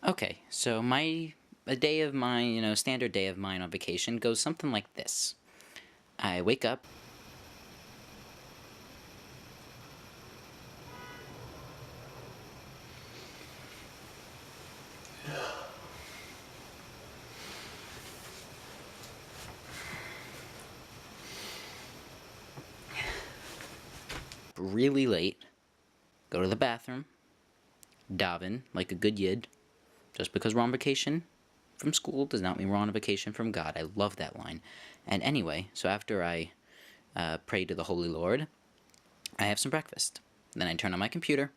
Okay, so a day of mine, standard day of mine on vacation goes something like this. I wake up really late, go to the bathroom, daven like a good yid. Just because we're on vacation from school does not mean we're on a vacation from God. I love that line. And anyway, so after I pray to the Holy Lord, I have some breakfast. Then I turn on my computer,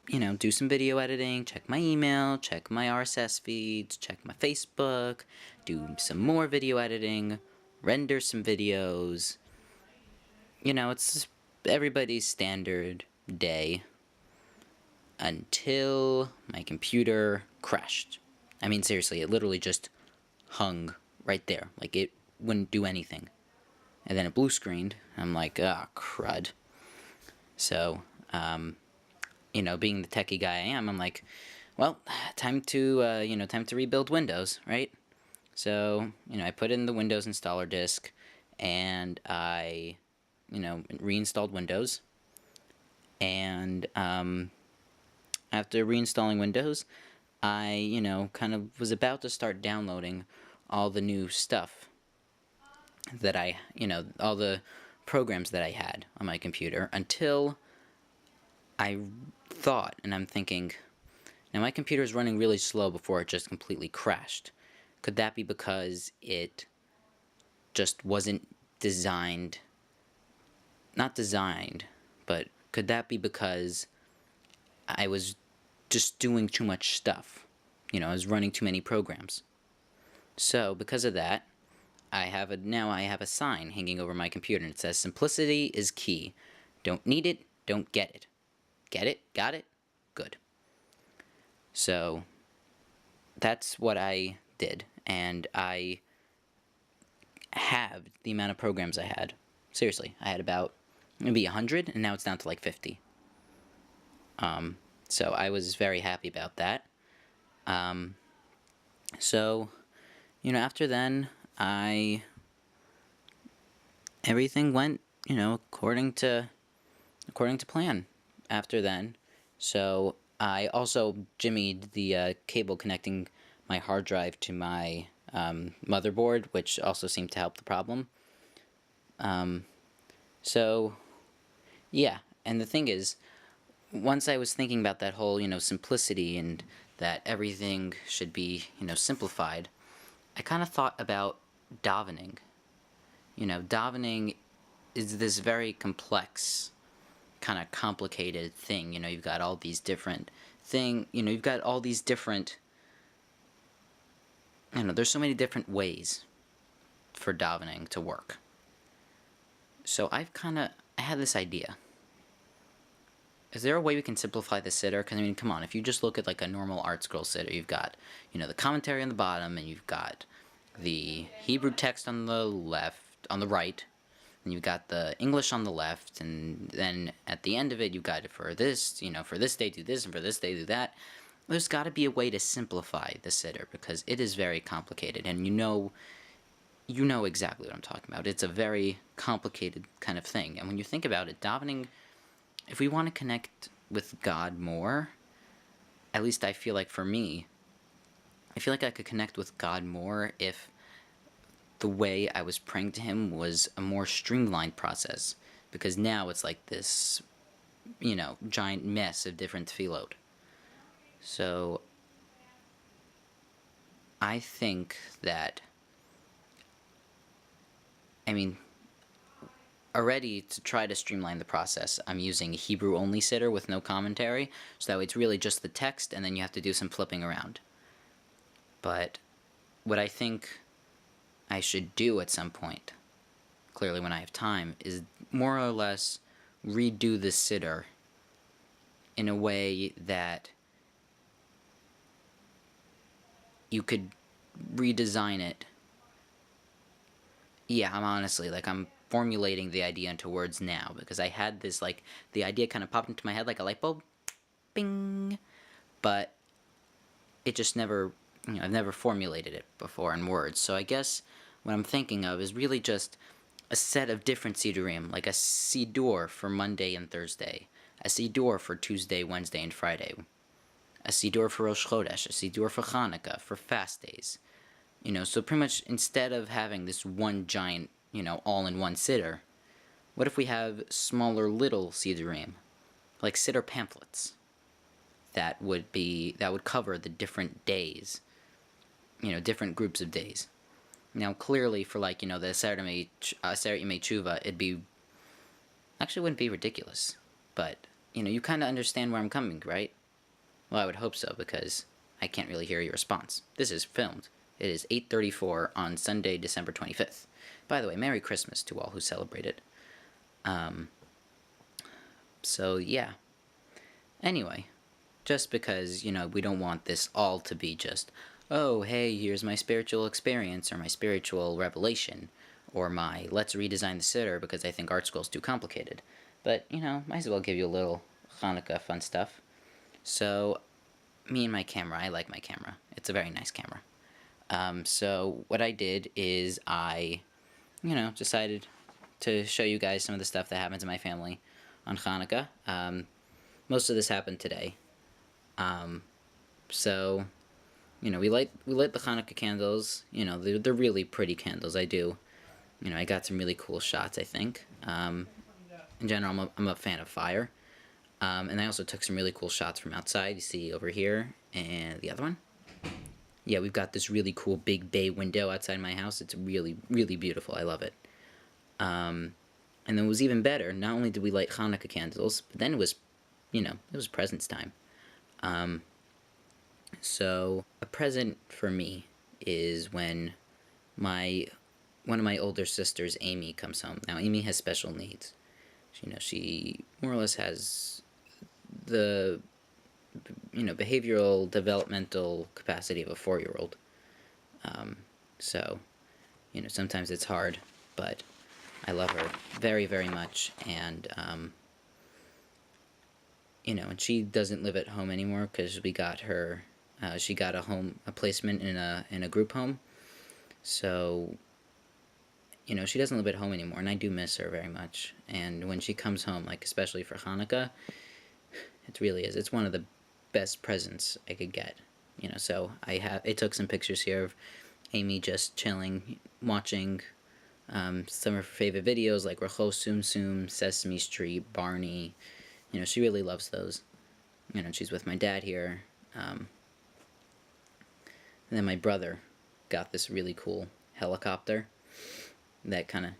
do some video editing, check my email, check my RSS feeds, check my Facebook, do some more video editing, render some videos. It's everybody's standard day until my computer crashed. I mean, seriously, it literally just hung right there. Like, it wouldn't do anything. And then it blue screened. I'm like, ah, crud. So, being the techie guy I am, I'm like, well, time to rebuild Windows, right? So, I put in the Windows installer disk, and I, reinstalled Windows. And after reinstalling Windows, I, kind of was about to start downloading all the new stuff that all the programs that I had on my computer until I thought, and I'm thinking, now my computer is running really slow before it just completely crashed. Could that be because it just wasn't designed, not designed, but could that be because I was just doing too much stuff? I was running too many programs. So, because of that, now I have a sign hanging over my computer, and it says, "Simplicity is key. Don't need it, don't get it. Get it? Got it? Good." So, that's what I did, and I halved the amount of programs I had. Seriously, I had about maybe 100, and now it's down to like 50. So I was very happy about that. So, after then, everything went, according to plan after then. So I also jimmied the cable connecting my hard drive to my motherboard, which also seemed to help the problem. So, yeah, and the thing is, once I was thinking about that whole, simplicity and that everything should be, simplified, I kind of thought about davening. Davening is this very complex, kind of complicated thing. You've got all these different you've got all these different, there's so many different ways for davening to work. So I had this idea. Is there a way we can simplify the siddur? Because, I mean, come on, if you just look at like a normal art scroll siddur, you've got, the commentary on the bottom, and you've got the Hebrew text on the right, and you've got the English on the left, and then at the end of it, you've got it for this, for this day do this, and for this day do that. There's got to be a way to simplify the siddur, because it is very complicated, and you know exactly what I'm talking about. It's a very complicated kind of thing, and when you think about it, davening, if we want to connect with God more, at least I feel like for me, I feel like I could connect with God more if the way I was praying to Him was a more streamlined process. Because now it's like this, giant mess of different tefillot. So, I think that, already to try to streamline the process, I'm using Hebrew only siddur with no commentary, so that way it's really just the text, and then you have to do some flipping around. But what I think I should do at some point, clearly when I have time, is more or less redo the siddur in a way that you could redesign it. Yeah, I'm formulating the idea into words now, because I had this, the idea kind of popped into my head like a light bulb. Bing! But it just never, I've never formulated it before in words. So I guess what I'm thinking of is really just a set of different Sidurim, like a Sidur for Monday and Thursday, a Sidur for Tuesday, Wednesday, and Friday, a Sidur for Rosh Chodesh, a Sidur for Hanukkah, for fast days. So pretty much instead of having this one giant, all-in-one Siddur, what if we have smaller little Sidurim, like Siddur pamphlets, that would cover the different days, different groups of days. Now, clearly, for the Aseret Yemei Tshuva, actually wouldn't be ridiculous, but you kind of understand where I'm coming, right? Well, I would hope so, because I can't really hear your response. This is filmed. It is 8:34 on Sunday, December 25th. By the way, Merry Christmas to all who celebrate it. So yeah. Anyway, just because, we don't want this all to be just, oh, hey, here's my spiritual experience, or my spiritual revelation, or my let's redesign the Siddur because I think art school's too complicated. But, might as well give you a little Hanukkah fun stuff. So, me and my camera, I like my camera. It's a very nice camera. So what I did is I, decided to show you guys some of the stuff that happens in my family on Hanukkah. Most of this happened today. So, we light the Hanukkah candles. They're really pretty candles. I got some really cool shots, I think. In general, I'm a fan of fire. And I also took some really cool shots from outside. You see over here, and the other one. Yeah, we've got this really cool big bay window outside my house. It's really, really beautiful. I love it. And then it was even better. Not only did we light Hanukkah candles, but then it was presents time. So a present for me is when one of my older sisters, Amy, comes home. Now, Amy has special needs. She more or less has the behavioral developmental capacity of a 4-year-old. So, sometimes it's hard, but I love her very, very much, and and she doesn't live at home anymore because we got her. She got a placement in a group home, so she doesn't live at home anymore, and I do miss her very much. And when she comes home, especially for Hanukkah, it really is. It's one of the best presents I could get. So I took some pictures here of Amy just chilling, watching some of her favorite videos like Recho Sum Sum, Sesame Street, Barney. She really loves those. She's with my dad here. And then my brother got this really cool helicopter that kind of,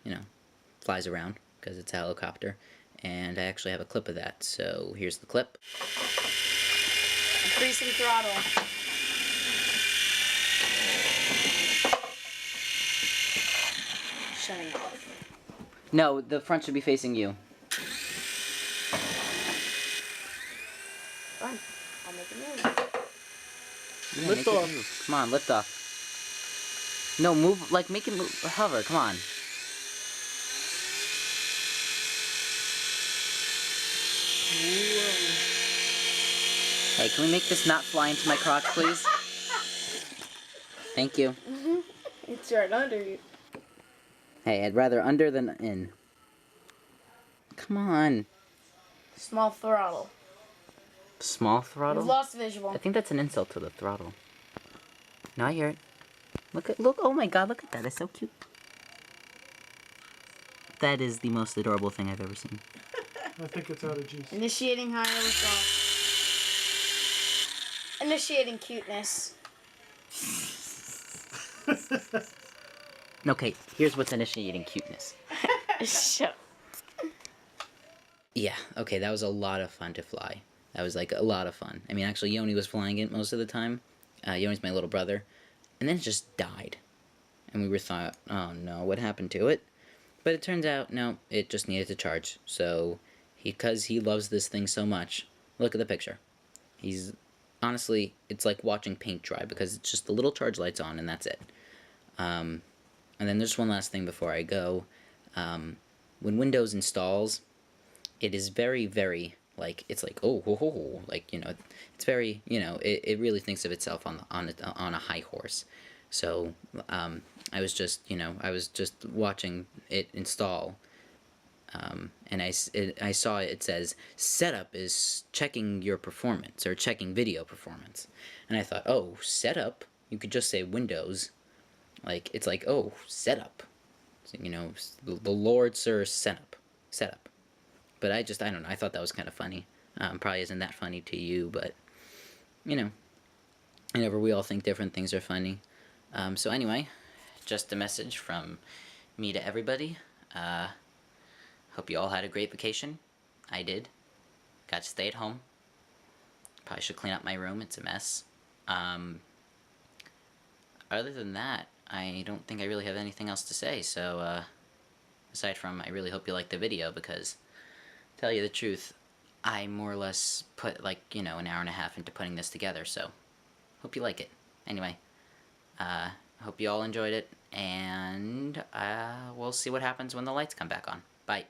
flies around because it's a helicopter. And I actually have a clip of that, so here's the clip. Increasing throttle. Shutting off. No, the front should be facing you. Fine. I'll make it move. Yeah, Lift make it off. move. Come on, lift off. No, move, make it move, hover, come on. Hey, can we make this not fly into my crotch, please? Thank you. It's right under you. Hey, I'd rather under than in. Come on. Small throttle. Small throttle? You've lost visual. I think that's an insult to the throttle. No, I hear it. Look, oh my god, look at that, it's so cute. That is the most adorable thing I've ever seen. I think it's out of juice. Initiating higher withdrawal. Initiating cuteness. Okay, here's what's initiating cuteness. Shut. Yeah, okay, that was a lot of fun to fly. That was a lot of fun. I mean, actually, Yoni was flying it most of the time. Yoni's my little brother. And then it just died. And we were thought, oh no, what happened to it? But it turns out, no, it just needed to charge. So, because he loves this thing so much, look at the picture. Honestly, it's like watching paint dry because it's just the little charge lights on and that's it. And then there's one last thing before I go. When Windows installs, it is very, very, Like it's like oh ho, ho, ho. Like it's very it really thinks of itself on a high horse. So I was just watching it install, and I saw it says setup is checking your performance or checking video performance, and I thought, oh, setup, you could just say Windows, like it's like, oh, setup, so, the Lord Sir setup. But I don't know, I thought that was kind of funny. Probably isn't that funny to you, but you know whenever we all think different things are funny. So anyway, just a message from me to everybody. Hope you all had a great vacation. I did. Got to stay at home. Probably should clean up my room. It's a mess. Other than that, I don't think I really have anything else to say. So, aside from, I really hope you liked the video because, to tell you the truth, I more or less put like, an hour and a half into putting this together. So, hope you like it. Anyway, hope you all enjoyed it. And we'll see what happens when the lights come back on. Bye.